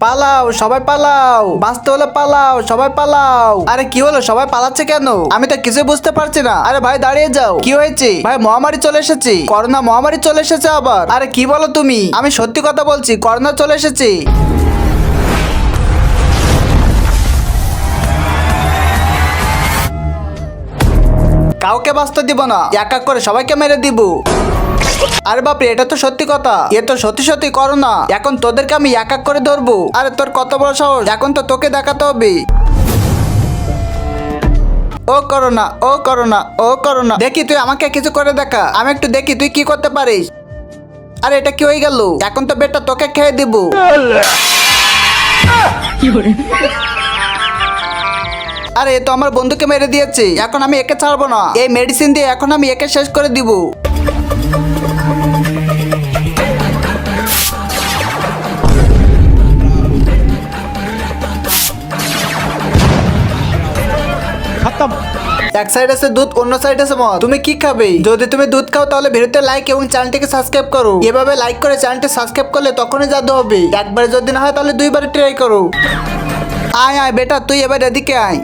পালাও সবাই পালাও, বাঁচতে হলে পালাও সবাই পালাও। আরে কি হলো, সবাই পালাচ্ছে কেন? আমি তো কিছু বুঝতে পারছি না। আরে ভাই দাঁড়িয়ে যাও, কি হয়েছে? ভাই মহামারী চলে এসেছে, করোনা মহামারী চলে এসেছে আবার। আরে কি বলো তুমি? আমি সত্যি কথা বলছি, করোনা চলে এসেছে। কাউকে বাঁচতে দিব না, এক এক করে সবাইকে মেরে দিব। আরে বাপরে, এটা তো সত্যি কথা, এ তো সত্যি সত্যি করোনা। এখন তোদেরকে আমি এক এক করে ধরবো। আরে তোর কত বড় সাহস, এখন তো তোকে দেখাতে হবে। ও করোনা, ও করোনা, ও করোনা, দেখি তুই আমাকে কিছু করে দেখা, আমি একটু দেখি তুই কি করতে পারিস। আরে এটা কি হয়ে গেল? এখন তো বেটা তোকে খেয়ে দিব। আরে এ তো আমার বন্ধুকে মেরে দিয়েছে, এখন আমি একে ছাড়বো না। এই মেডিসিন দিয়ে এখন আমি একে শেষ করে দিব। এক সাইড আছে দুধ, অন্য সাইড আছে মদ, তুমি কি খাবে? যদি তুমি দুধ খাও তাহলে ভিডিওতে লাইক এবং চ্যানেলটিকে সাবস্ক্রাইব করো। এভাবে লাইক করে চ্যানেলটি সাবস্ক্রাইব করলে তখনই জাদু হবে। একবারে যদি না হয় তাহলে দুইবারে ট্রাই করো। আয় আয় বেটা, তুই এবার এদিকে আয়।